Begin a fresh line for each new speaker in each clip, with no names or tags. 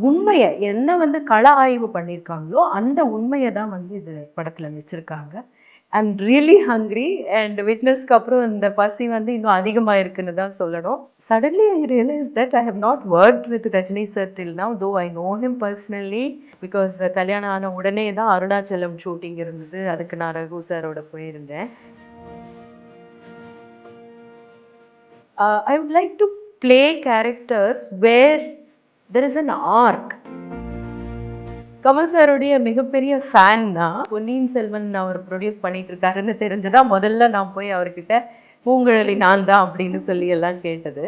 உண்மையை என்ன வந்து கள ஆய்வு பண்ணியிருக்காங்களோ அந்த உண்மையை தான் வந்து இது படத்தில் வச்சுருக்காங்க. ஐம் ரியலி ஹங்க்ரி அண்ட் விட்னஸ்க்கு அப்புறம் இந்த பசி வந்து இன்னும் அதிகமாக இருக்குன்னு தான் சொல்லணும். Suddenly I realized that I have not worked with Rajini sir till now, though I know him personally because கல்யாணம் ஆன உடனே தான் அருணாச்சலம் ஷூட்டிங் இருந்தது. அதுக்கு நான் ரகு சாரோட போயிருந்தேன். I would like to play characters where there is an arc. Kamal சாருடைய மிகப்பெரிய ஃபேன் தான். பொன்னியின் செல்வன் அவர் ப்ரொடியூஸ் பண்ணிட்டு இருக்காருன்னு தெரிஞ்சுதான் முதல்ல நான் போய் அவர்கிட்ட பூங்குழலி நான் தான் அப்படின்னு சொல்லி எல்லாம் கேட்டது.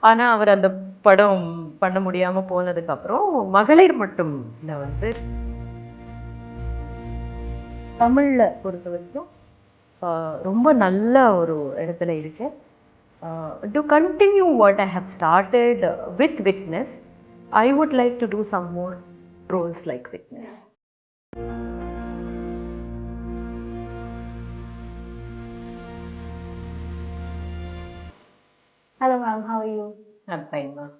ஆனால் அவர் அந்த படம் பண்ண முடியாமல் போனதுக்கப்புறம் மகளிர் மட்டும் வந்து தமிழில் பொறுத்த வரைக்கும் ரொம்ப நல்ல ஒரு இடத்துல இருக்கேன். To continue what I have started with Witness, I would like to do some more roles like Witness.
Hello ma'am, how are you?
I'm fine ma'am.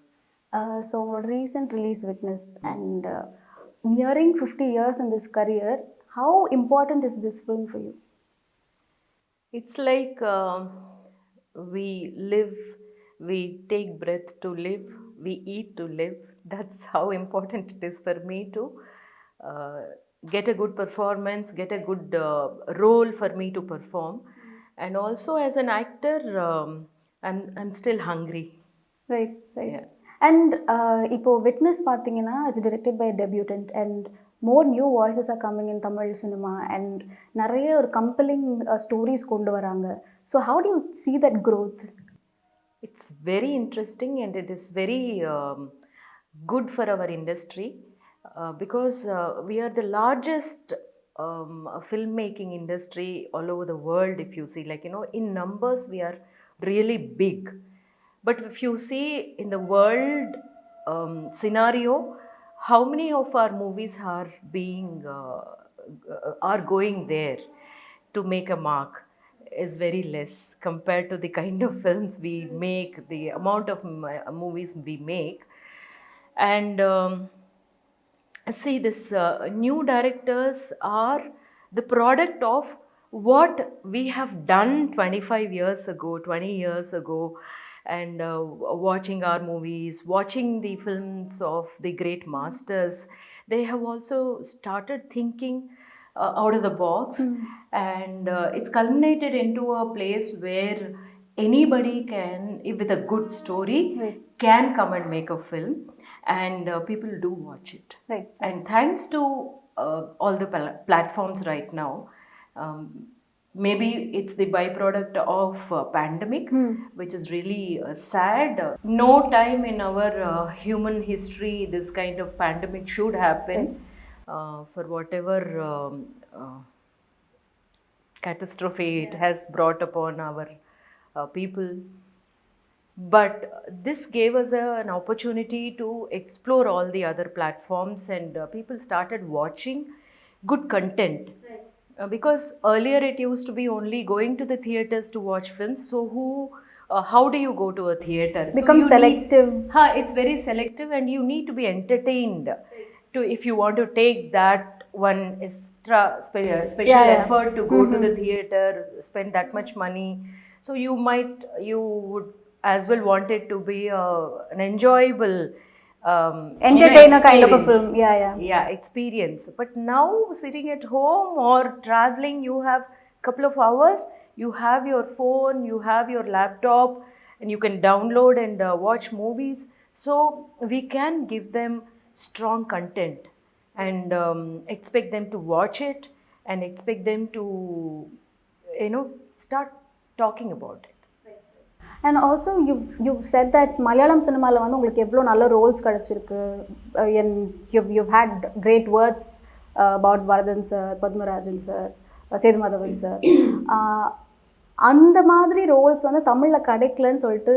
So recent release Witness and nearing 50 years in this career, how important is this film for you?
It's like we live, we take breath to live, we eat to live. That's how important it is for me to get a good performance, get a good role for me to perform. And also as an actor, I'm still hungry.
Right. Yeah. And இப்போ Witness பார்த்தீங்கன்னா it's directed by a debutant and more new voices are coming in Tamil cinema and நிறைய ஒரு compelling stories கொண்டு வராங்க. So how do you see that growth?
It's very interesting and it is very good for our industry because we are the largest filmmaking industry all over the world. If you see, like, in numbers we are really big, but if you see in the world scenario, how many of our movies are going there to make a mark is very less compared to the kind of films we make, the amount of movies we make. And see, this new directors are the product of what we have done 25 years ago, 20 years ago, and watching our movies, watching the films of the great masters. They have also started thinking out of the box, and it's culminated into a place where anybody can, with a good story, can come and make a film, and people do watch it.
Right.
And thanks to all the platforms right now, maybe it's the byproduct of pandemic, which is really sad. No time in our human history this kind of pandemic should happen. For whatever catastrophe it has brought upon our people. But this gave us an opportunity to explore all the other platforms, and people started watching good content. Right. Because earlier it used to be only going to the theaters to watch films. So how do you go to a theater?
Becomes selective.
It's very selective, and you need to be entertained. Right. If you want to take that one extra special effort to go to the theater, spend that much money. So you would as well want it to be an enjoyable
entertainer kind of a film. Yeah,
experience. But now sitting at home or traveling, you have a couple of hours, you have your phone, you have your laptop, and you can download and watch movies. So we can give them strong content and expect them to watch it and expect them to start talking about it.
And also you've said that Malayalam cinema la vandu ungalku evlo nalla roles kadachirukku, and you've had great words about Varadan sir, Padmarajan sir, Sethumadhavan sir. அந்த மாதிரி Rolle's வந்து தமிழில் கிடைக்கலன்னு சொல்லிட்டு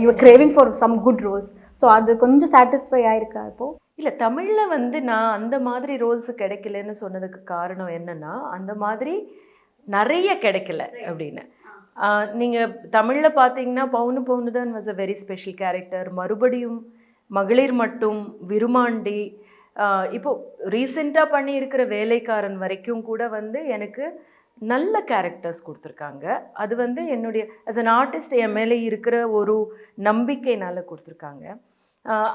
you are craving for some good roles. So அது கொஞ்சம் satisfy ஆயிருக்கா இப்போ?
இல்லை, தமிழில் வந்து நான் அந்த மாதிரி ரோல்ஸு கிடைக்கலன்னு சொன்னதுக்கு காரணம் என்னென்னா, அந்த மாதிரி நிறைய கிடைக்கல அப்படின்னு. நீங்கள் தமிழில் பார்த்தீங்கன்னா பவுனு தான் was a very special character. மறுபடியும் மகளிர் மட்டும், விருமாண்டி, இப்போ ரீசெண்டாக பண்ணியிருக்கிற வேலைக்காரன் வரைக்கும் கூட வந்து எனக்கு நல்ல கேரக்டர்ஸ் கொடுத்துருக்காங்க. அது வந்து என்னுடைய ஆஸ் அன் ஆர்டிஸ்ட் என் மேலே இருக்கிற ஒரு நம்பிக்கையினால் கொடுத்துருக்காங்க.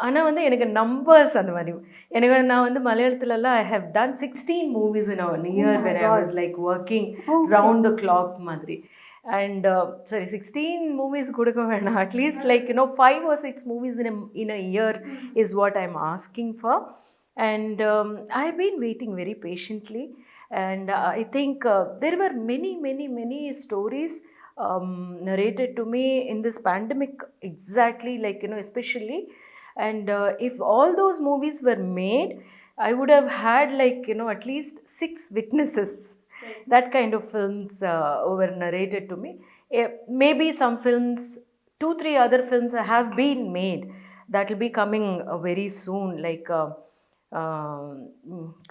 ஆனால் வந்து எனக்கு நம்பர்ஸ் அந்த மாதிரி எனக்கு நான் வந்து மலையாளத்துலலாம் I have done 16 movies in a year when I was like working round the clock மாதிரி. And sorry, 16 movies கொடுக்க வேணாம், at least like 5 or 6 movies in a year is what I'm asking for. And I've been waiting very patiently, and I think there were many stories narrated to me in this pandemic, exactly like especially. And if all those movies were made, I would have had like at least 6 witnesses. That kind of films were narrated to me. Maybe some films, 2-3 other films have been made that will be coming very soon, like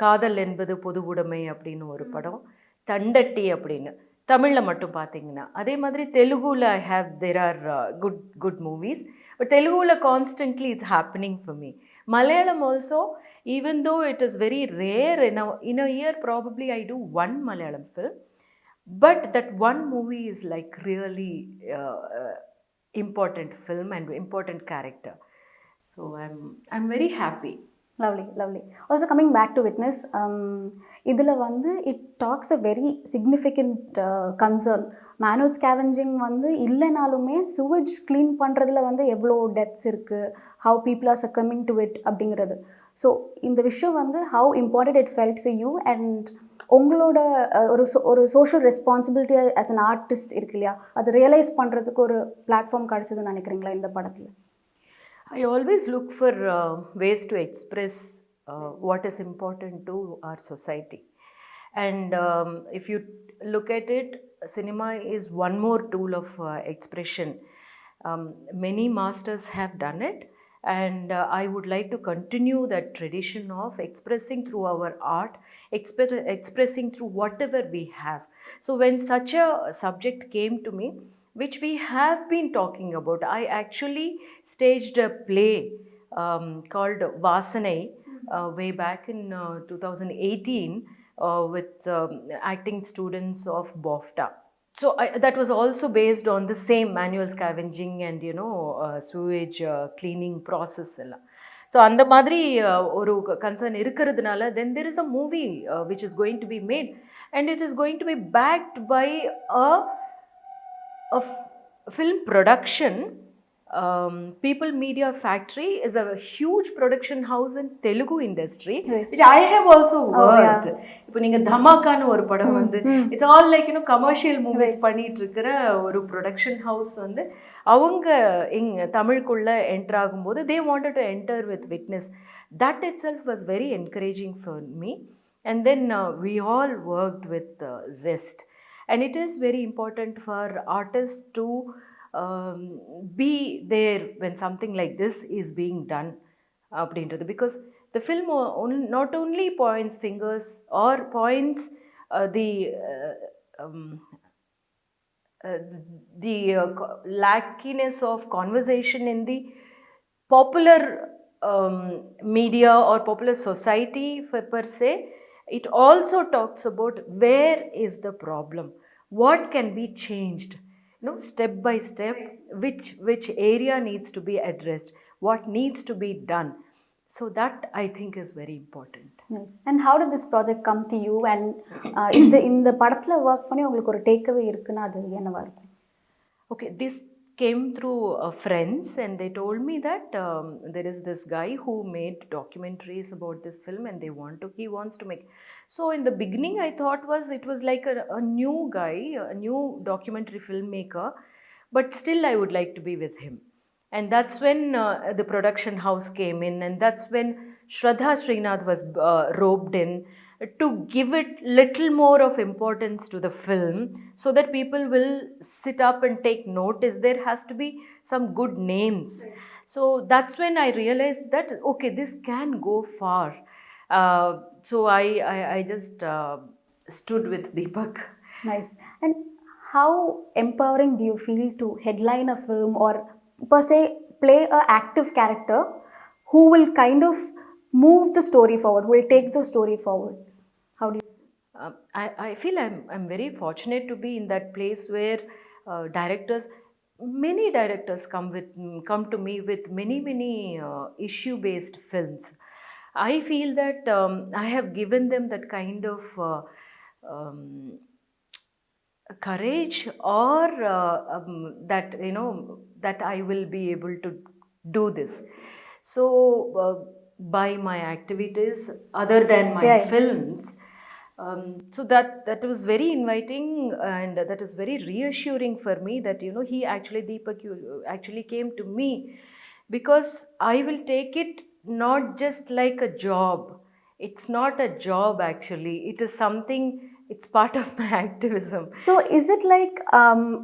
காதல் என்பது பொது உடைமை அப்படின்னு ஒரு படம், தண்டட்டி அப்படின்னு தமிழில் மட்டும் பார்த்தீங்கன்னா. அதே மாதிரி தெலுங்குல I have there are good movies, but தெலுங்குல constantly it's happening for me. Malayalam also, even though it is very rare in a year, probably I do one Malayalam film, but that one movie is like really important film and important character. So I'm very happy.
Lovely. Also coming back to Witness, இதில் வந்து it talks a very significant concern. Manual scavenging வந்து இல்லைனாலுமே sewage clean பண்ணுறதுல வந்து எவ்வளோ deaths இருக்குது, how people are succumbing to it அப்படிங்கிறது. So இந்த விஷயம் வந்து how important it felt for you, and உங்களோட ஒரு social responsibility as an artist இருக்கு இல்லையா, அது ரியலைஸ் பண்ணுறதுக்கு ஒரு பிளாட்ஃபார்ம் கிடச்சதுன்னு நினைக்கிறீங்களா இந்த படத்தில்?
I always look for ways to express what is important to our society. And if you look at it, cinema is one more tool of expression. Many masters have done it, and I would like to continue that tradition of expressing through our art, expressing through whatever we have. So when such a subject came to me, which we have been talking about, I actually staged a play called Vasanai way back in 2018 with acting students of BOFTA. So that was also based on the same manual scavenging and sewage cleaning process எல்லாம். So அந்த மாதிரி ஒரு concern இருக்கிறதுனால then there is a movie which is going to be made, and it is going to be backed by a film production. People Media Factory is a huge production house in Telugu industry, which I have also worked. இப்போ நீங்கள் தமாக்கான்னு ஒரு படம் வந்து it's all like commercial movies பண்ணிட்டு இருக்கிற ஒரு production house வந்து அவங்க தமிழுக்குள்ளே என்டர் ஆகும்போது they wanted to enter with Witness. That itself was very encouraging for me, and then we all worked with zest. And it is very important for artists to be there when something like this is being done, because the film not only points fingers or points the lackiness of conversation in the popular media or popular society per se. It also talks about where is the problem, what can be changed, step by step, which area needs to be addressed, what needs to be done. So that I think is very important.
Nice. And how did this project come to you, and இந்த படத்துல work பண்ணி உங்களுக்கு ஒரு takeaway இருக்குன்னா அது என்னவா இருக்கும்?
Okay, this came through friends, and they told me that there is this guy who made documentaries about this film, and he wants to make. So in the beginning I thought it was like a new guy, a new documentary filmmaker, but still I would like to be with him. And that's when the production house came in, and that's when Shraddha Srinath was roped in to give it little more of importance to the film, so that people will sit up and take notice. There has to be some good names. So that's when I realized that okay, this can go far. So I just stood with Deepak.
Nice. And how empowering do you feel to headline a film or per se play a active character who will kind of move the story forward, who will take the story forward? How do you?
I feel I'm very fortunate to be in that place where many directors come to me with many issue based films. I feel that I have given them that kind of um, courage, or that that I will be able to do this. So by my activities other than my
Yeah.
films, so that was very inviting, and that is very reassuring for me, that he actually, Deepak, you actually came to me because I will take it not just like a job. It's not a job actually. It is something, it's part of my activism.
So is it like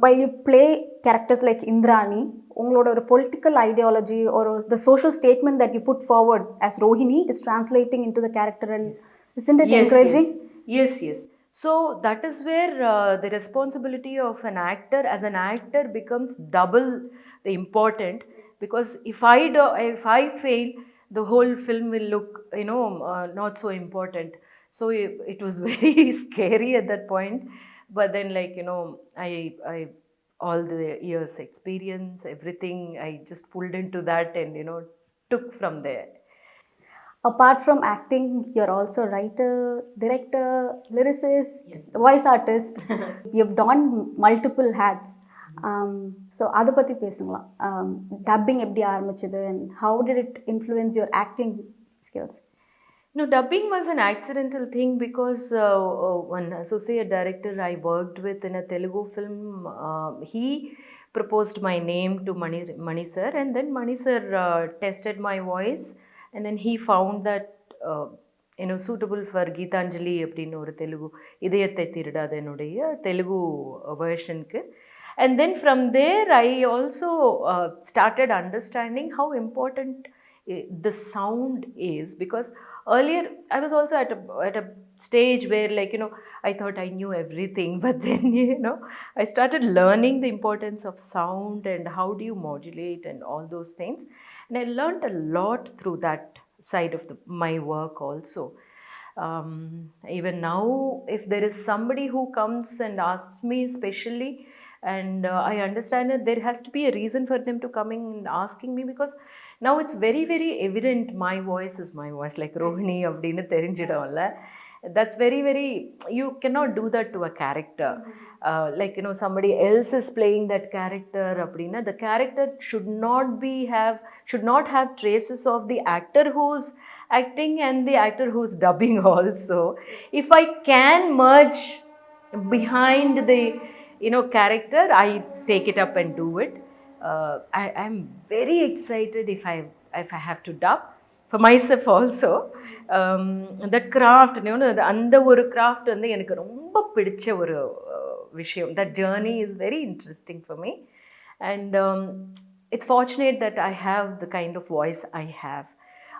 while you play characters like Indrani, உங்களோட ஒரு political ideology or the social statement that you put forward as Rohini is translating into the character, and
Yes.
isn't it
Yes,
encouraging?
yes. So that is where the responsibility of an actor, as an actor, becomes double the important, because if I fail, the whole film will look, not so important. So it was very scary at that point, but then, like, I all the years experience, everything, I just pulled into that and took from there.
Apart from acting, you're also a writer, director, lyricist,
Yes.
voice artist. You've donned multiple hats. So அதை பற்றி பேசுங்களா? Dubbing எப்படி ஆரம்பிச்சது, and how did it influence your acting skills?
No, dubbing was an accidental thing, because one associate director I worked with in a Telugu film, he proposed my name to Mani sir, and then Mani sir tested my voice, and then he found that suitable for Geetanjali அப்படின்னு ஒரு தெலுங்கு இதயத்தை திருடாத என்னுடைய Telugu வெர்ஷனுக்கு. And then from there, I also started understanding how important the sound is, because earlier I was also at a stage where, like, I thought I knew everything, but then I started learning the importance of sound and how do you modulate and all those things, and I learned a lot through that side of my work also. Even now, if there is somebody who comes and asks me specially, and I understand that there has to be a reason for them to coming and asking me, because now it's very evident my voice is my voice, like Rohini அப்படின்னு தெரிஞ்சிடும்ல. That's very, you cannot do that to a character. Like, somebody else is playing that character அப்படின்னா, the character should not have traces of the actor who's acting and the actor who's dubbing also. If I can merge behind the character, I take it up and do it. I'm very excited if I have to dub for myself also. The craft, அந்த ஒரு craft வந்து எனக்கு ரொம்ப பிடிச்ச ஒரு விஷயம். That journey is very interesting for me, and it's fortunate that I have the kind of voice I have.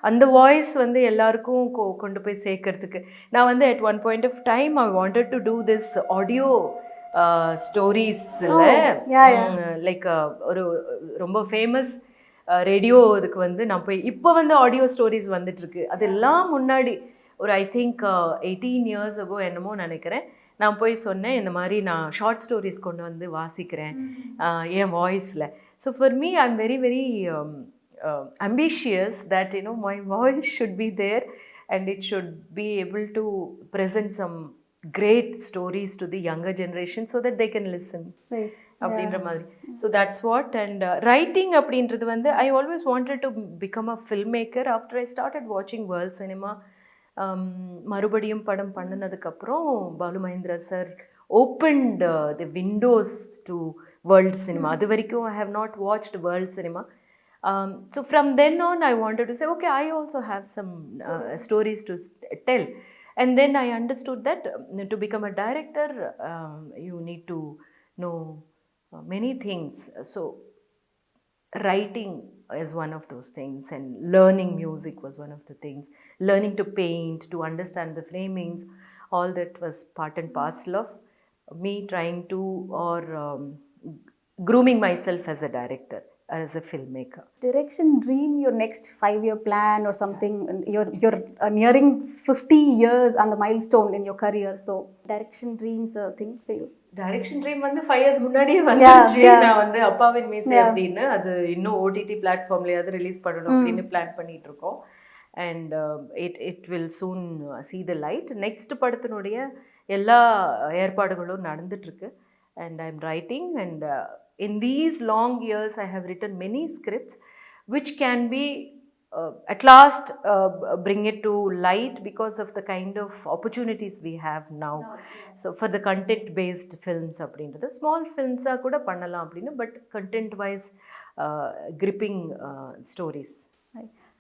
அந்த voice வந்து எல்லாருக்கும் கொண்டு போய் சேர்க்கறதுக்கு, நான் வந்து at one point of time I wanted to do this audio ஸ்டோரிஸில், like ஒரு ரொம்ப ஃபேமஸ் ரேடியோ இதுக்கு வந்து நான் போய், இப்போ வந்து ஆடியோ ஸ்டோரிஸ் வந்துட்டுருக்கு. அதெல்லாம் முன்னாடி ஒரு ஐ திங்க் 18 years ago என்னமோ நினைக்கிறேன், நான் போய் சொன்னேன், இந்த மாதிரி நான் ஷார்ட் ஸ்டோரிஸ் கொண்டு வந்து வாசிக்கிறேன் என் வாய்ஸில். So for me I am very ambitious that my voice should be there, and it should be able to present some great stories to the younger generation so that they can listen.
Right.
அப்படின்ற மாதிரி. So that's what. And writing அப்படின்றது வந்து, I always wanted to become a filmmaker after I started watching world cinema. மறுபடியும் படம் பண்ணினதுக்கப்புறம் Balu Mahendra sir opened the windows to world cinema. அது வரைக்கும் I have not watched world cinema. So from then on, I wanted to say, okay, I also have some stories to tell. And then I understood that to become a director, you need to know many things. So writing is one of those things, and learning music was one of the things. Learning to paint, to understand the framings, all that was part and parcel of me trying to, or grooming myself as a director. as a filmmaker.
Direction dream, your next 5-year plan or something, and you're nearing 50 years on the milestone in your career, so direction dreams a thing for you?
Direction dream வந்து 5 years முன்னாடியே வந்துருச்சு.
yeah.
நான் வந்து அப்பாவின் மீசை
Yeah.
அப்படின்னு அது இன்னும் ஓடிடி பிளாட்ஃபார்ம்லயாவது ரிலீஸ் பண்ணணும் அப்படின்னு பிளான் பண்ணிட்டு இருக்கோம். And it will soon see the light. Next படத்தினுடைய எல்லா ஏற்பாடுகளும் நடந்துட்டுருக்கு. And I am writing and in these long years I have written many scripts which can be at last bring it to light because of the kind of opportunities we have now. So for the content based films அப்படின்றது small films-ஆ கூட பண்ணலாம் அப்படின்னு, but content wise gripping stories.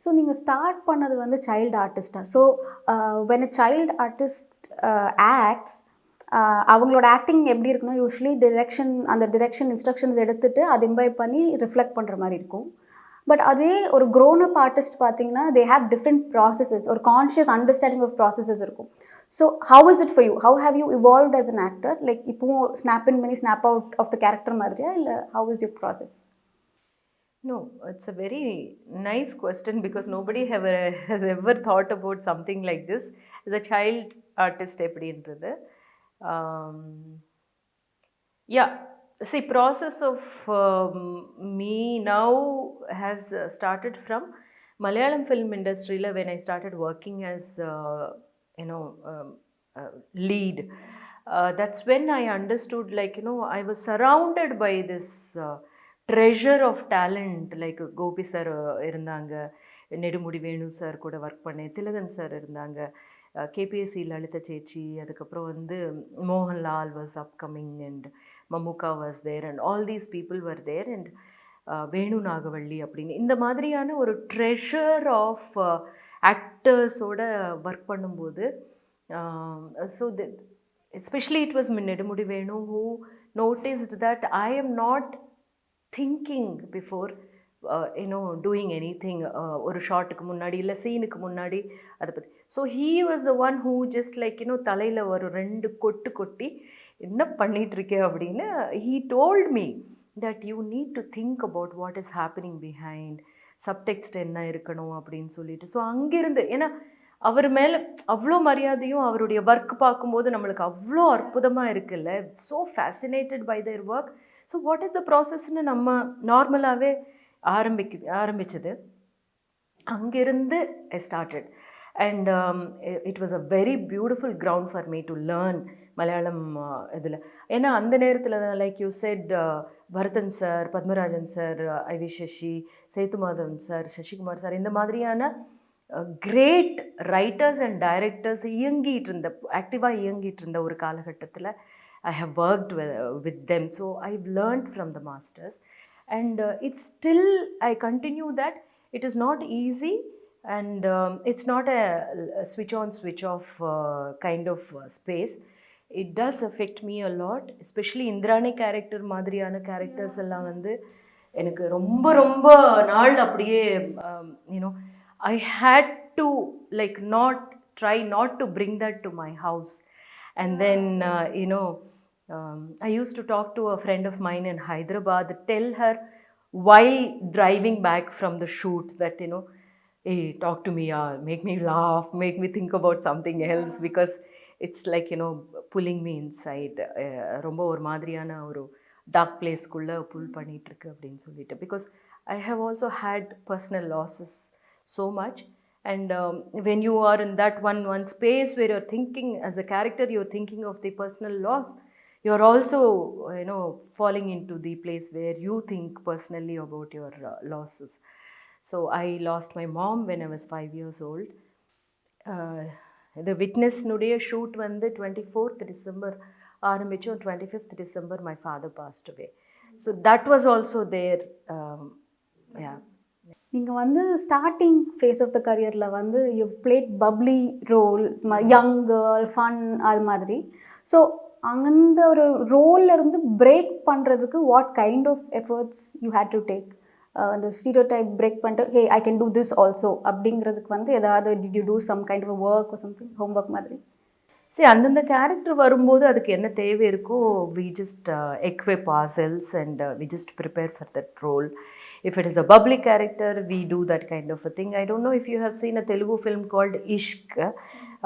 So நீங்கள் start பண்ணது வந்து child ஆர்டிஸ்டாக. So when a child artist acts, அவங்களோட ஆக்டிங் எப்படி இருக்குன்னா யூஸ்வலி அந்த டிரெக்ஷன் இன்ஸ்ட்ரக்ஷன்ஸ் எடுத்துகிட்டு அதை இம்பைப் பண்ணி ரிஃப்ளெக்ட் பண்ணுற மாதிரி இருக்கும். பட் அதே ஒரு க்ரோன் அப் ஆர்டிஸ்ட் பார்த்தீங்கன்னா தே ஹேவ் டிஃப்ரெண்ட் ப்ராசஸஸ், ஒரு கான்ஷியஸ் அண்டர்ஸ்டாண்டிங் ஆஃப் ப்ராசஸஸ் இருக்கும். So how is it for you? How have you evolved as an actor? Like இப்போவும் ஸ்னாப் இன் பண்ணி snap out of the character மாதிரியா, இல்லை how is your process?
No, it's a very nice question because nobody has ever thought about something like this. As a child artist எப்படின்றது. Yeah, see, process of me now has started from Malayalam film industry when I started working as lead. That's when I understood, like, I was surrounded by this treasure of talent. Like Gopi sir இருந்தாங்க, Nedumudi Venu sir கூட work பண்ணேன், Thilakan sir இருந்தாங்க, கேபிஎஸ்சி லலிதா சேச்சி, அதுக்கப்புறம் வந்து Mohanlal was upcoming and Mammukka was there and all these people were there and Venu Nagavally அப்படின்னு இந்த மாதிரியான ஒரு ட்ரெஷர் ஆஃப் ஆக்டர்ஸோட ஒர்க் பண்ணும்போது so especially it was Nedumudi Venu who noticed that I am not thinking before doing anything, ஒரு ஷார்ட்டுக்கு முன்னாடி இல்லை சீனுக்கு முன்னாடி அதை பற்றி. So he was the one who just like தலையில் ஒரு 2 கொட்டு கொட்டி என்ன பண்ணிகிட்ருக்கே அப்படின்னு he told me that you need to think about what is happening behind, subtext என்ன இருக்கணும் அப்படின்னு சொல்லிட்டு. ஸோ அங்கேருந்து ஏன்னா அவர் மேலே அவ்வளோ மரியாதையும் அவருடைய ஒர்க் பார்க்கும்போது நம்மளுக்கு அவ்வளோ அற்புதமாக இருக்குல்ல, so fascinated by their work. So what is the ப்ராசஸ்ன்னு நம்ம நார்மலாகவே ஆரம்பிச்சது அங்கிருந்து I started. And it was a very beautiful ground for me to learn Malayalam இதில். ஏன்னா அந்த நேரத்தில் தான் like you said Bharathan sir, Padmarajan sir, I V Sasi, Sethumadhavan sir, Sasikumar sir, இந்த மாதிரியான கிரேட் ரைட்டர்ஸ் அண்ட் டைரக்டர்ஸ் ஆக்டிவாக இயங்கிட்டு இருந்த ஒரு காலகட்டத்தில் I have worked with them. So I've learned from the masters. And it's still, I continue that it is not easy and it's not a switch on, switch off kind of space. It does affect me a lot, especially Indrani character மாதிரியான characters எல்லாம் வந்து எனக்கு ரொம்ப ரொம்ப நாள் அப்படியே I had to like try not to bring that to my house. And then, I used to talk to a friend of mine in Hyderabad, tell her while driving back from the shoot that, hey, talk to me, make me laugh, make me think about something else, because it's like, pulling me inside. ரொம்ப ஒரு மாதிரியான ஒரு dark பிளேஸ்க்குள்ளே புல் பண்ணிகிட்ருக்கு அப்படின்னு சொல்லிட்டு. Because I have also had personal losses so much. And when you are in that one space where you're thinking as a character, you're thinking of the personal loss, you're also falling into the place where you think personally about your losses. So I lost my mom when I was 5 years old. The witness nuடைய shoot வந்து 24th December ஆரம்பிச்சோம், 25th December my father passed away. So that was also there. Yeah.
நீங்கள் வந்து starting phase of the கரியரில் வந்து you played bubbly role, young girl, fun, அது மாதிரி. So அந்த ஒரு ரோலில் இருந்து பிரேக் பண்ணுறதுக்கு what kind of efforts you had to take? அந்த ஸ்டீரியோடைப் பிரேக் பண்ணிட்டு hey I can do this also அப்படிங்கிறதுக்கு வந்து ஏதாவது did you do some kind of work or something, home work மாதிரி?
சரி, அந்தந்த கேரக்டர் வரும்போது அதுக்கு என்ன தேவை இருக்கோ we just equip ourselves and we just prepare for that role. If it is a bubbly character, we do that kind of a thing. I don't know if you have seen a Telugu film called Ishq.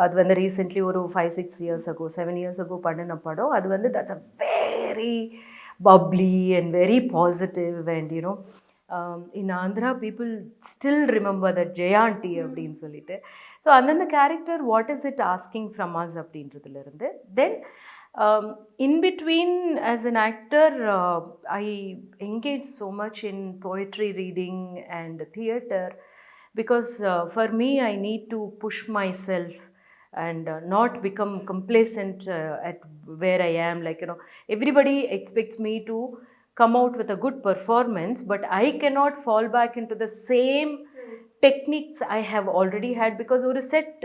அது வந்து recently ஒரு 5-6 years ago 7 years ago பண்ணின படம். அது வந்து that's a very bubbly and very positive, and in Andhra people still remember that Jayanti அப்படின்னு சொல்லிட்டு. So அந்தந்த character what is it asking from us அப்படின்றதுல இருந்து தென் in between as an actor I engage so much in poetry reading and theatre because for me I need to push myself and not become complacent at where I am. Like everybody expects me to come out with a good performance, but I cannot fall back into the same techniques I have already had because ஒரு set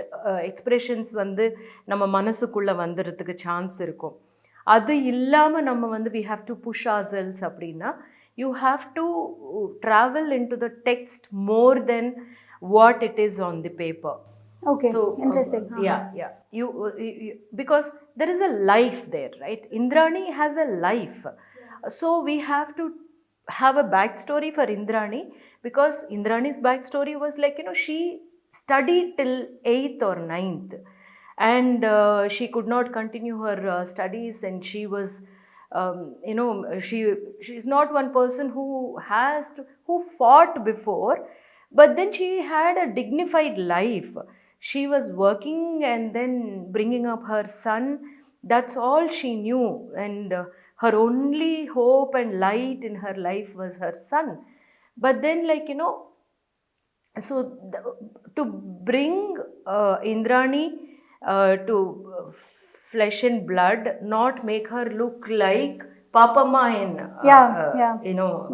expressions வந்து நம்ம மனசுக்குள்ளே வந்துடுறதுக்கு chance இருக்கும். அது இல்லாமல் நம்ம வந்து we have to push ourselves அப்படின்னா you have to travel into the text more than what it is on the paper.
Okay, so interesting.
Yeah. You because there is a life there, right? Indrani has a life. So we have to have a backstory for Indrani because Indrani's backstory was like, she studied till 8th or 9th and she could not continue her studies, and she was she's not one person who fought before, but then she had a dignified life. She was working and then bringing up her son. That's all she knew, and her only hope and light in her life was her son. But then so to bring Indrani to flesh and blood, not make her look like Papamma in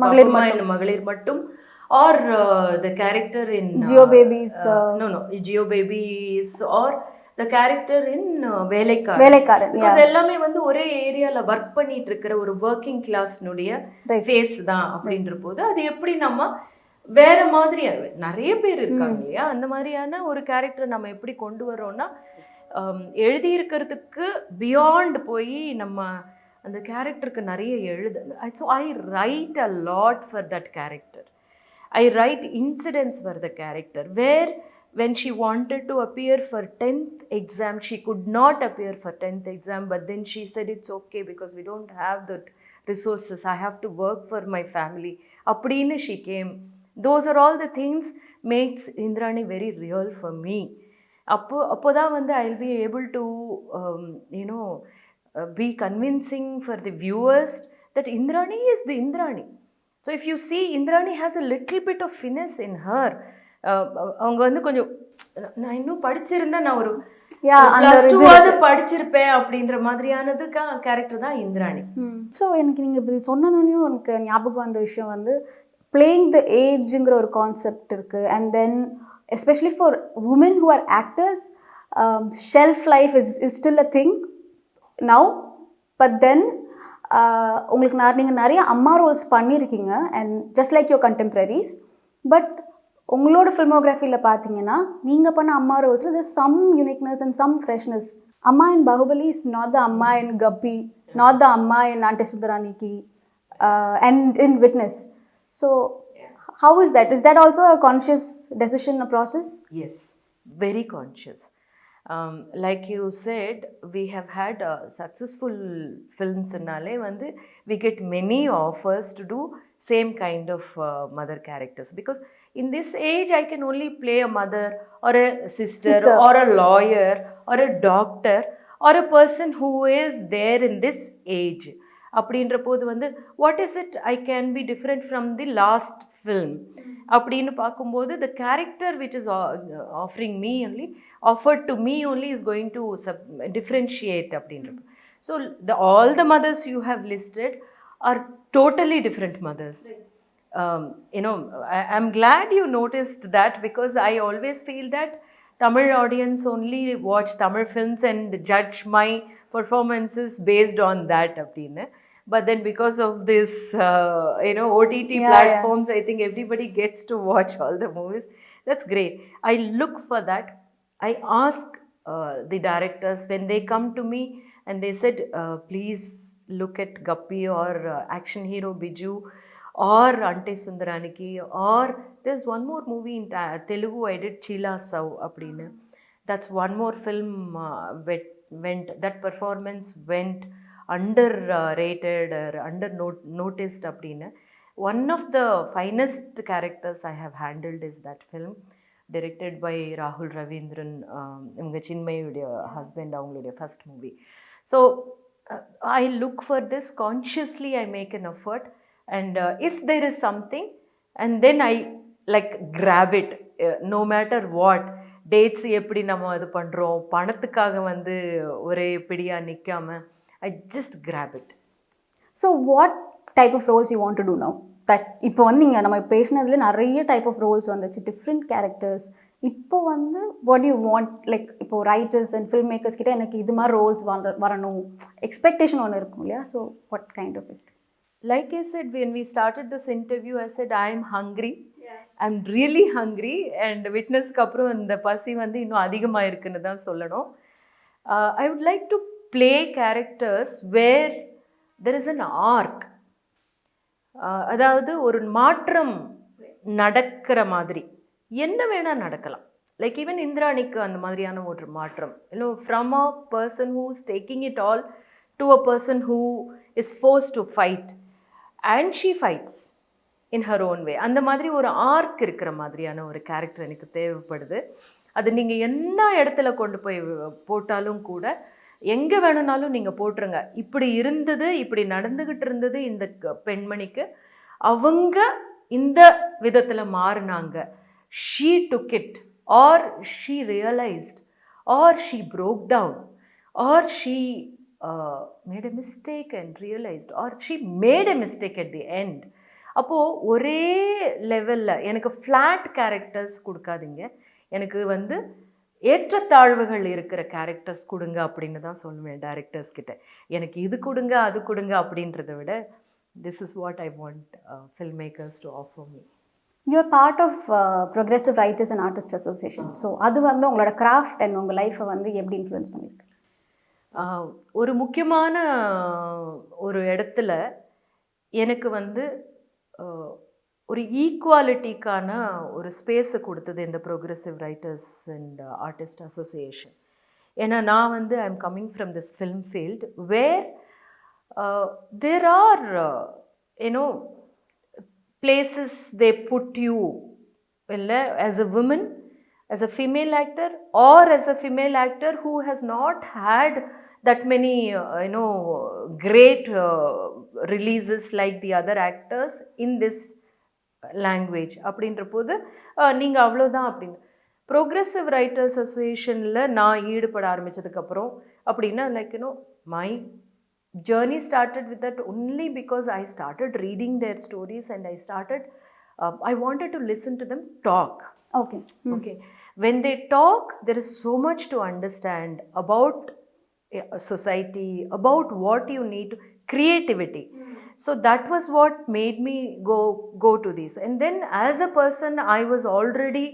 Papamma in Magalir Mattum, or the character in
Geo Babies.
Geo Babies, or the character in Velekaran. Because எல்லாமே வந்து ஒரே ஏரியாவில் work பண்ணிட்டு இருக்கிற ஒரு working கிளாஸ்னுடைய face தான் அப்படின்ற போது அது எப்படி நம்ம வேற மாதிரி நிறைய பேர் இருக்காங்க இல்லையா, அந்த மாதிரியான ஒரு கேரக்டர் நம்ம எப்படி கொண்டு வரோம்னா எழுதியிருக்கிறதுக்கு பியாண்ட் போய் நம்ம அந்த கேரக்டருக்கு நிறைய so I right a lot for that character. I write incidents for the character where when she wanted to appear for 10th exam, she could not appear for 10th exam, but then she said it's okay because we don't have the resources, I have to work for my family. Appadina she came. Those are all the things makes Indrani very real for me. Appoda vanda I'll be able to be convincing for the viewers that Indrani is the Indrani. So if you see, Indrani has a little bit of finesse in her. அவங்க வந்து கொஞ்சம் நான் இன்னும் படிச்சிருந்தா நான் ஒரு +2 படிச்சிருப்பேன் அப்படின்ற மாதிரியானது கேரக்டர் தான் இந்திராணி.
ஸோ எனக்கு நீங்கள் இப்படி சொன்னதுனையும் எனக்கு ஞாபகம் வந்த விஷயம் வந்து பிளேயிங் த ஏஜுங்கிற ஒரு கான்செப்ட் இருக்குது. And then especially for women who are actors, shelf life is still a thing now. But then உங்களுக்கு நீங்கள் நிறைய அம்மா ரோல்ஸ் பண்ணியிருக்கீங்க and just like your contemporaries. But உங்களோட ஃபில்மோகிராஃபியில் பார்த்தீங்கன்னா நீங்கள் பண்ண அம்மா ரோல்ஸில் there's some uniqueness and some freshness. அம்மா in Bahubali is not the அம்மா in Guppy, not the அம்மா in Ante Sudaraniki and in Witness. So how is that? Is that also a conscious decision, a process?
Yes, very conscious. Like you said, we have had successful films nale vandu we get many offers to do same kind of mother characters, because in this age I can only play a mother or a sister or a lawyer or a doctor or a person who is there in this age. அப்படின்ற போது வந்து what is it I can be different from the last film அப்படின்னு பார்க்கும்போது the character which is offering me only, offered to me only, is going to differentiate அப்படின்றது. So all the mothers you have listed are totally different mothers. I'm glad you noticed that, because I always feel that Tamil audience only watch Tamil films and judge my performances based on that அப்படினு. But then because of this OTT platforms, I think everybody gets to watch all the movies. That's great. I look for that. I ask the directors when they come to me and they said please look at Guppy or action hero Biju or Ante Sundaraniki, or there's one more movie in Telugu I did, Chila Sau appadinu. That's one more film went that performance went underrated or under noticed appadinu. One of the finest characters I have handled is that film, directed by Rahul Ravindran, இவங்க சின்மயுடைய husband, அவங்களுடைய first movie. So I look for this consciously, I make an effort, and if there is something, and then I like grab it, no matter what. Dates எப்படி நம்ம இது பண்ணுறோம், பணத்துக்காக வந்து ஒரே பிடியா நிற்காம, I just grab it.
So what type of roles you want to do now? That இப்போ வந்து நீங்கள் நம்ம பேசினதுல நிறைய டைப் ஆஃப் ரோல்ஸ் வந்துச்சு, டிஃப்ரெண்ட் கேரக்டர்ஸ். இப்போ வந்து வாட் யூ வாண்ட், லைக் இப்போ ரைட்டர்ஸ் அண்ட் ஃபில்ம் மேக்கர்ஸ் கிட்ட எனக்கு இது மாதிரி ரோல்ஸ் வரணும், எக்ஸ்பெக்டேஷன் ஒன்று இருக்கும் இல்லையா? So what kind of it?
Like I said, when we started this interview, I said I am hungry. I'm really hungry, and witnessக்கு அப்புறம் இந்த பசி வந்து இன்னும் அதிகமாக இருக்குன்னு தான் சொல்லணும். I would like to play characters where there is an arc. அதாவது ஒரு மாற்றம் நடக்கிற மாதிரி, என்ன வேணால் நடக்கலாம். லைக் ஈவன் இந்திராணிக்கு அந்த மாதிரியான ஒரு மாற்றம், from a person who is taking it all to a person who is force to fight and she fights in her own way. அந்த மாதிரி ஒரு ஆர்க் இருக்கிற மாதிரியான ஒரு கேரக்டர் எனக்கு தேவைப்படுது. அது நீங்கள் என்ன இடத்துல கொண்டு போய் போட்டாலும் கூட, எங்கே வேணும்னாலும் நீங்கள் போட்டுருங்க. இப்படி இருந்தது, இப்படி நடந்துக்கிட்டு இருந்தது இந்த பெண்மணிக்கு, அவங்க இந்த விதத்தில் மாறினாங்க, she took it, or she realised, or she broke down, or she made a mistake and realised, or she made a mistake at the end. அப்போது ஒரே லெவலில் எனக்கு ஃப்ளாட் கேரக்டர்ஸ் கொடுக்காதீங்க, எனக்கு வந்து ஏற்றத்தாழ்வுகள் இருக்கிற கேரக்டர்ஸ் கொடுங்க அப்படின்னு தான் சொல்லுவேன் டைரக்டர்ஸ் கிட்ட. எனக்கு இது கொடுங்க அது கொடுங்க அப்படின்றத விட, this is what I want film makers to offer me.
You are part of progressive writers and artist association. So அது வந்து உங்களோட கிராஃப்ட் அண்ட் உங்கள் லைஃப்பை வந்து எப்படி இன்ஃப்ளூயன்ஸ் பண்ணியிருக்கு?
ஒரு முக்கியமான ஒரு இடத்துல எனக்கு வந்து ஒரு ஈக்குவாலிட்டிக்கான ஒரு ஸ்பேஸை கொடுத்தது இந்த progressive writers and artist association. ஏன்னா நான் வந்து I am coming from this film field where there are you know places they put you, இல்லை as a women, as a female actor, or as a female actor who has not had that many great releases like the other actors in this language. அப்படின்ற போது நீங்கள் அவ்வளோதான் அப்படின்னு. Progressive writers அசோசியேஷனில் நான் ஈடுபட ஆரம்பித்ததுக்கப்புறம் அப்படின்னா, like my journey started with that only because I started reading their stories and I wanted to listen to them talk. Okay. When they talk, there is so much to understand about society, about what you need, creativity. So that was what made me go to this. And then as a person, I was already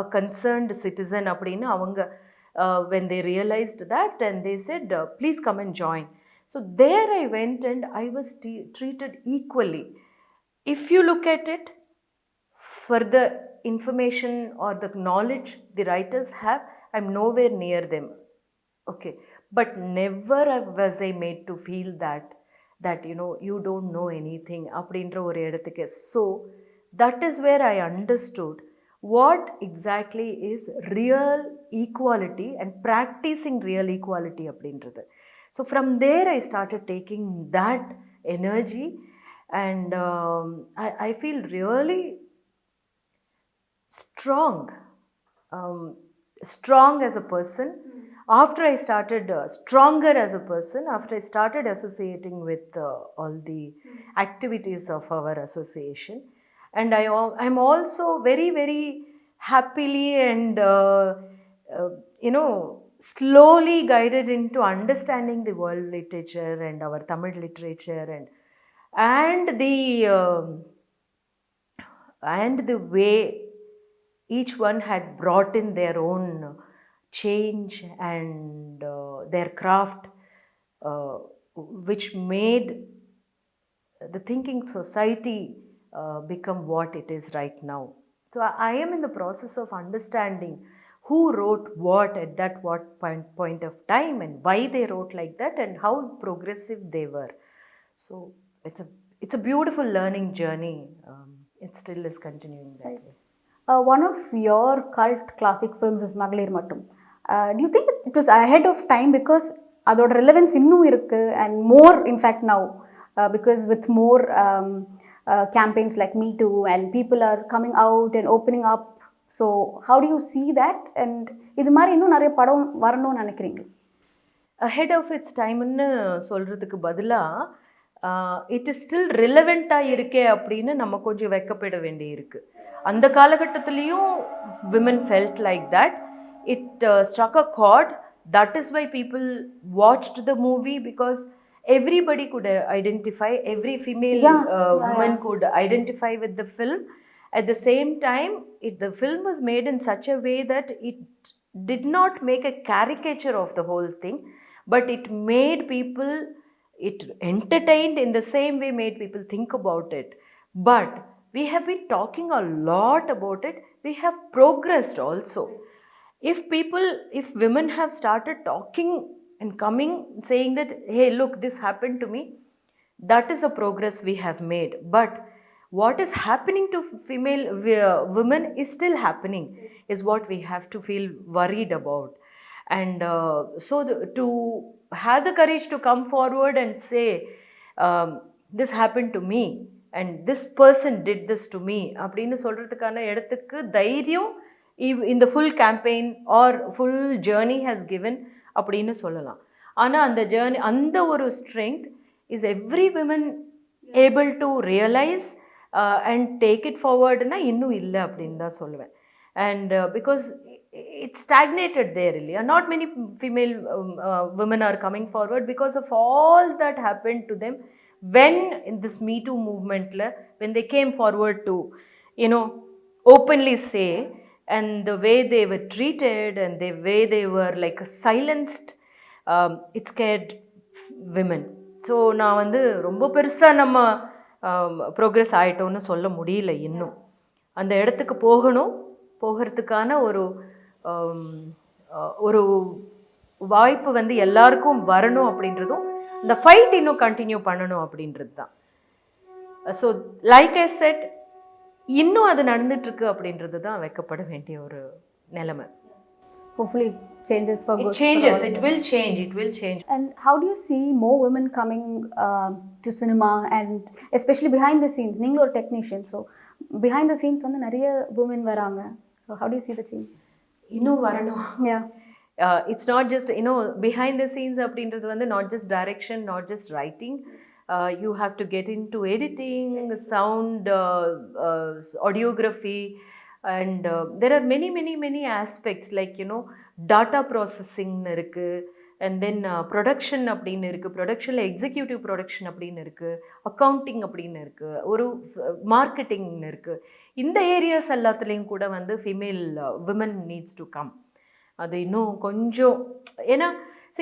a concerned citizen appadina avanga when they realized that, and they said please come and join. So there I went and I was treated equally. If you look at it, for the information or the knowledge the writers have, I'm nowhere near them. Okay, but never was I made to feel that you don't know anything அப்படின்ற ஒரு இடத்துக்கு. So that is where I understood what exactly is real equality and practicing real equality அப்படின்றது. So from there I started taking that energy, and I feel really strong as a person after I started stronger as a person after I started associating with all the activities of our association. And I'm also very, very happily and slowly guided into understanding the world literature and our Tamil literature and the way each one had brought in their own change and their craft, which made the thinking society become what it is right now. So I am in the process of understanding who wrote what at that what point of time and why they wrote like that and how progressive they were. So it's a beautiful learning journey. It still is continuing that way.
One of your cult classic films is Magalir Mattum. Do you think it was ahead of time because அதோட relevance இன்னும் இருக்கு and more in fact now because with more campaigns like Me Too and people are coming out and opening up. So how do you see that? And இது மாதிரி இன்னும் நிறைய படம் வரணும்னு நினைக்கிறீங்க?
Ahead of its timeன்னு சொல்கிறதுக்கு பதிலாக இட் இஸ் ஸ்டில் ரிலவெண்ட்டாக இருக்கே அப்படின்னு நம்ம கொஞ்சம் வெக்கப்பட வேண்டி இருக்குது. அந்த காலகட்டத்துலேயும் women felt like that. It struck a chord. That is why people watched the movie because everybody could identify, every female woman could identify with the film. At the same time, the film was made in such a way that it did not make a caricature of the whole thing, but it made people, it entertained in the same way, made people think about it. But we have been talking a lot about it. We have progressed also. If women have started talking and coming saying that, hey, look, this happened to me, that is a progress we have made. But what is happening to female women is still happening, is what we have to feel worried about. And to have the courage to come forward and say, this happened to me and this person did this to me அப்படின்னு சொல்கிறதுக்கான இடத்துக்கு தைரியம் இந்த full campaign or full journey has given அப்படின்னு சொல்லலாம். ஆனால் அந்த journey, அந்த ஒரு strength is every women able to realise and take it ஃபார்வர்டுனா இன்னும் இல்லை அப்படின்னு தான் சொல்லுவேன். And because it's stagnated there, இல்லையா? Not many female women are coming forward because of all that happened to them when in this Me Too movement, when they came forward to, openly say, and the way they were treated and the way they were like silenced, it scared women. So நான் வந்து ரொம்ப பெருசாக நம்ம progress ஆகிட்டோன்னு சொல்ல முடியல. இன்னும் அந்த இடத்துக்கு போகிறதுக்கான ஒரு வாய்ப்பு வந்து எல்லாருக்கும் வரணும் அப்படின்றதும், இந்த ஃபைட் இன்னும் கண்டினியூ பண்ணணும் அப்படின்றது தான். ஸோ லைக் ஐ செட், இன்னும் அது நடந்துட்டுருக்கு அப்படின்றது தான் வைக்கப்பட வேண்டிய ஒரு நிலைமை.
Hopefully it changes for good.
It will change.
And how do you see more women coming to cinema and especially behind the scenes? நீங்களும் ஒரு technician, so behind the scenes வந்து நிறைய women வராங்க. So how do you see the change?
இன்னும் வரணும்.
Yeah.
It's not just, behind the scenes அப்படின்றது வந்து not just direction, not just writing. You have to get into editing, sound, audiography, and there are many aspects like, data processing இருக்கு, and then production அப்படின்னு இருக்குது, ப்ரொடக்ஷனில் executive production அப்படின்னு இருக்குது, accounting அப்படின்னு இருக்குது, ஒரு மார்க்கெட்டிங்னு இருக்குது. இந்த ஏரியாஸ் எல்லாத்துலேயும் கூட வந்து female women needs to come. அது இன்னும் கொஞ்சம், ஏன்னா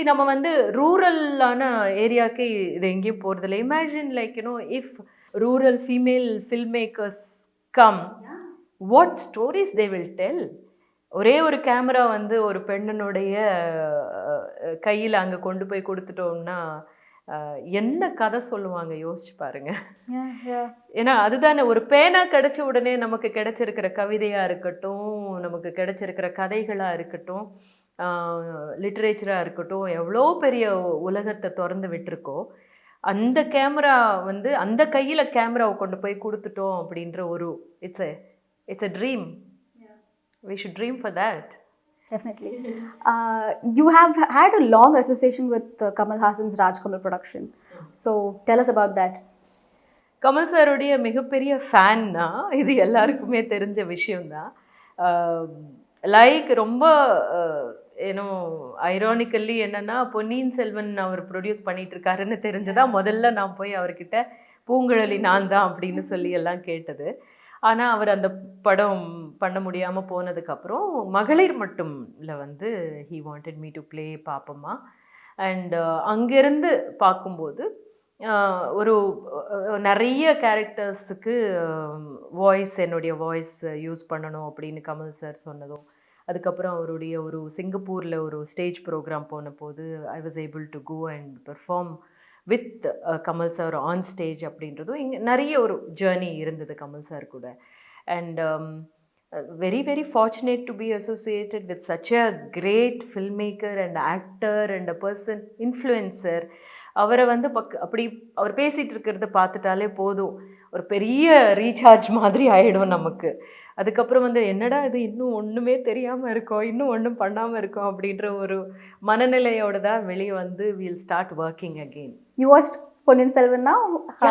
நம்ம வந்து ரூரலான ஏரியாவுக்கு இது எங்கேயும் போகிறதில்ல. Imagine like if rural female film makers come, what stories they will tell. ஒரே ஒரு கேமரா வந்து ஒரு பெண்ணனுடைய கையில் அங்கே கொண்டு போய் கொடுத்துட்டோம்னா என்ன கதை சொல்லுவாங்க யோசிச்சு பாருங்க. ஏன்னா அதுதானே, ஒரு பேனா கிடைச்ச உடனே நமக்கு கிடைச்சிருக்கிற கவிதையாக இருக்கட்டும், நமக்கு கிடைச்சிருக்கிற கதைகளாக இருக்கட்டும், லிட்ரேச்சராக இருக்கட்டும், எவ்வளோ பெரிய உலகத்தை திறந்து விட்டுருக்கோம். அந்த கேமரா வந்து அந்த கையில் கேமராவை கொண்டு போய் கொடுத்துட்டோம் அப்படின்ற ஒரு it's a dream. We should dream for that.
Definitely. You have had a long association with Kamal Haasan's Kamal production. So tell us about that.
Kamal சாருடைய மிகப்பெரிய ஃபேன் தான், இது எல்லாருக்குமே தெரிஞ்ச விஷயம்தான். லைக் ரொம்ப ஐரானிக்கல்லி என்னென்னா, பொன்னியின் செல்வன் அவர் ப்ரொடியூஸ் பண்ணிகிட்ருக்காருன்னு தெரிஞ்சதான் முதல்ல நான் போய் அவர்கிட்ட பூங்குழலி நான் தான் அப்படின்னு சொல்லி எல்லாம் கேட்டது. ஆனால் அவர் அந்த படம் பண்ண முடியாமல் போனதுக்கப்புறம் மகளிர் மட்டும்ல வந்து he wanted me to play Pappamma. And அங்கேருந்து பார்க்கும்போது ஒரு நிறைய கேரக்டர்ஸுக்கு வாய்ஸ் என்னுடைய வாய்ஸ் யூஸ் பண்ணணும் அப்படின்னு கமல் சார் சொன்னதும், அதுக்கப்புறம் அவருடைய ஒரு சிங்கப்பூரில் ஒரு ஸ்டேஜ் ப்ரோக்ராம் போன போது I was able to go and perform with Kamal sir on stage அப்படின்றதும் இங்கே நிறைய ஒரு ஜேர்னி இருந்தது கமல் சார் கூட. And very very fortunate to be associated with such a great filmmaker and actor and a person influencer. அவரை வந்து அப்படி அவர் பேசிகிட்டு இருக்கிறத பார்த்துட்டாலே போதும், ஒரு பெரிய ரீசார்ஜ் மாதிரி ஆகிடும் நமக்கு. அதுக்கப்புறம் வந்து என்னடா இது இன்னும் ஒன்றுமே தெரியாமல் இருக்கோம், இன்னும் ஒன்றும் பண்ணாமல் இருக்கோம் அப்படின்ற ஒரு மனநிலையோட தான் வெளியே வந்து we'll start working again.
You watched Ponniyin Selvan now?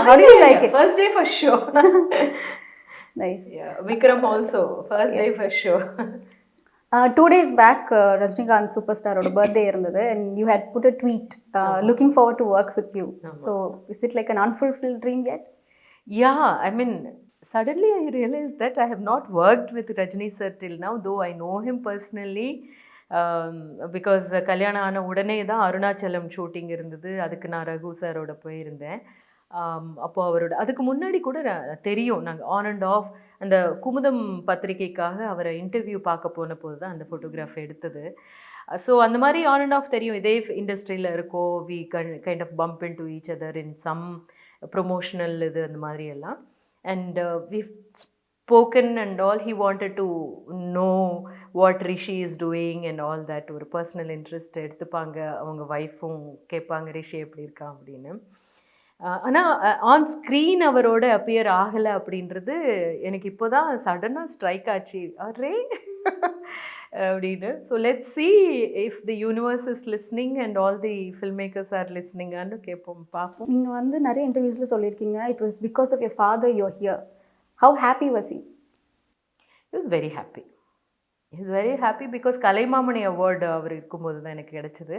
How did you like it?
First day for sure.
Nice.
Yeah, Vikram also first day for sure.
2 days back, Rajinikanth superstar oda birthday irundhathu, and you had put a tweet looking forward to work with you. So is it like an unfulfilled dream yet?
Yeah, I mean, suddenly I realized that I have not worked with Rajini sir till now, though I know him personally. Because கல்யாணம் ஆன உடனே தான் Arunachalam shooting இருந்தது, அதுக்கு நான் ரகு சாரோட போயிருந்தேன். அப்போது அவரோட அதுக்கு முன்னாடி கூட தெரியும், நாங்கள் ஆன் அண்ட் ஆஃப் அந்த குமுதம் பத்திரிகைக்காக அவரை இன்டர்வியூ பார்க்க போன போது தான் அந்த ஃபோட்டோகிராஃப் எடுத்தது. ஸோ அந்த மாதிரி ஆன் அண்ட் ஆஃப் தெரியும், இதே இண்டஸ்ட்ரியில் இருக்கோ, we kind of bump in to each other in some promotional இது அந்த மாதிரி எல்லாம். And we spoken and all. He wanted to know what Rishi is doing and all that. ஒரு பர்சனல் இன்ட்ரெஸ்ட் எடுத்துப்பாங்க, அவங்க ஒய்ஃபும் கேட்பாங்க ரிஷி எப்படி இருக்கா அப்படின்னு. ஆனால் ஆன் ஸ்க்ரீன் அவரோட அப்பியர் ஆகலை அப்படின்றது எனக்கு இப்போ தான் சடனாக ஸ்ட்ரைக் ஆச்சு, அரே அப்படின்னு. So let's see if the universe is listening and all the film makers are லிஸ்னிங்கான்னு கேட்போம், பார்ப்போம்.
நீங்கள் வந்து நிறைய இன்டர்வியூஸில் சொல்லியிருக்கீங்க, it was because of your father you are here. How happy was he?
He was very happy. He is very happy because Kalaimamani award அவர் இருக்கும்போது தான் எனக்கு கிடச்சிது.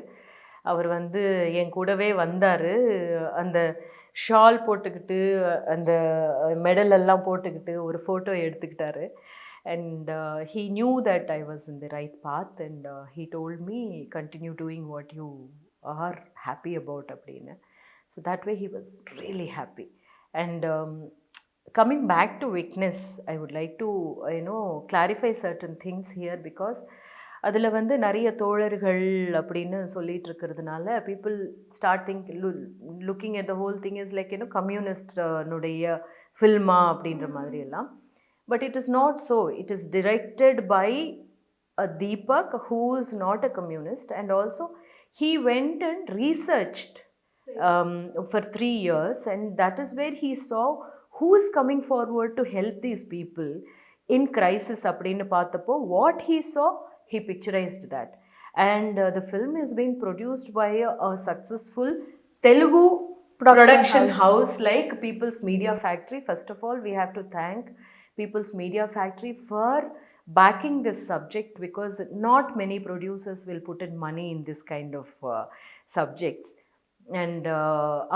அவர் வந்து என் கூடவே வந்தார், அந்த ஷால் போட்டுக்கிட்டு அந்த மெடல் எல்லாம் போட்டுக்கிட்டு ஒரு ஃபோட்டோ எடுத்துக்கிட்டாரு. And he knew that I was in the right path and he told me continue doing what you are happy about அப்படின்னு. So that way he was really happy. And coming back to weakness, I would like to clarify certain things here because அதில் வந்து நிறைய தோழர்கள் அப்படின்னு சொல்லிட்டு இருக்கிறதுனால people start looking at the whole thing is like கம்யூனிஸ்ட்னுடைய ஃபில்மா அப்படின்ற மாதிரி எல்லாம். But it is not so. It is directed by a Deepak who is not a communist and also he went and researched for 3 years and that is where he saw who is coming forward to help these people in crisis அப்படின்னு பார்த்தப்போ what he saw, he picturized that. And the film is being produced by a successful Telugu production house like People's Media Factory. First of all, we have to thank People's Media Factory for backing this subject because not many producers will put in money in this kind of subjects. And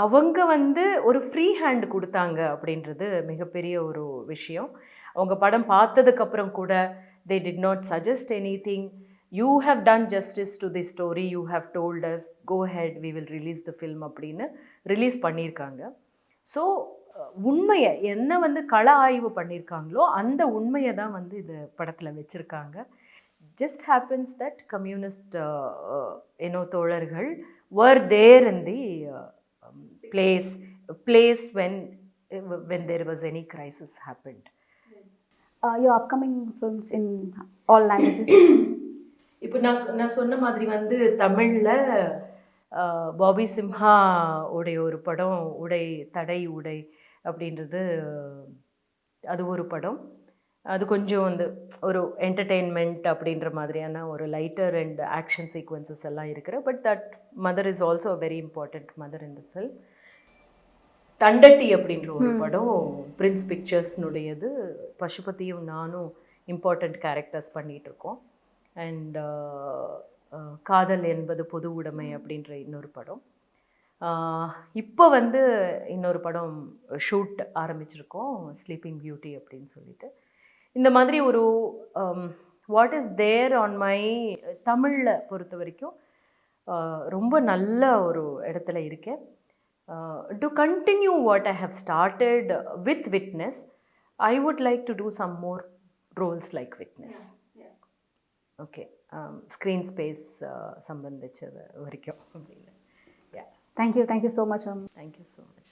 அவங்க வந்து ஒரு free hand கொடுத்தாங்க அப்படின்றது மிகப்பெரிய ஒரு விஷயம். அவங்க படம் பார்த்ததுக்கப்புறம் கூட they did not suggest anything. You have done justice to the story, you have told us, go ahead, we will release the film அப்படின்னு ரிலீஸ் பண்ணியிருக்காங்க. ஸோ உண்மையை என்ன வந்து கள ஆய்வு பண்ணியிருக்காங்களோ அந்த உண்மையை தான் வந்து இது படத்தில் வச்சுருக்காங்க. just happens that communist தோழர்கள் were there in the place when there was any crisis happened.
Your upcoming films in all languages?
இப்போ நான் சொன்ன மாதிரி வந்து தமிழில் பாபி சிம்ஹா உடைய ஒரு படம் தடை உடை அப்படின்றது, அது ஒரு படம். அது கொஞ்சம் வந்து ஒரு என்டர்டெயின்மெண்ட் அப்படின்ற மாதிரியான ஒரு லைட்டர் அண்ட் ஆக்ஷன் சீக்வன்சஸ் எல்லாம் இருக்கிற. But that mother is also a very important mother in the film. Thandatti அப்படின்ற ஒரு படம் பிரின்ஸ் பிக்சர்ஸ்னுடையது. பசுபதியும் நானும் இம்பார்ட்டண்ட் கேரக்டர்ஸ் பண்ணிகிட்ருக்கோம். அண்ட் காதல் என்பது பொது உடைமை அப்படின்ற இன்னொரு படம். இப்போ வந்து இன்னொரு படம் ஷூட் ஆரம்பிச்சிருக்கோம், ஸ்லீப்பிங் பியூட்டி அப்படின்னு சொல்லிட்டு. இந்த மாதிரி ஒரு what is there on my தமிழில் பொறுத்த வரைக்கும் ரொம்ப நல்ல ஒரு இடத்துல இருக்கேன். To continue what I have started with Witness, I would like to do some more roles like Witness. Okay. Screen space சம்பந்திச்சது வரைக்கும் அப்படின்னு. Yeah.
Thank you so much, ma'am.
Thank you so much.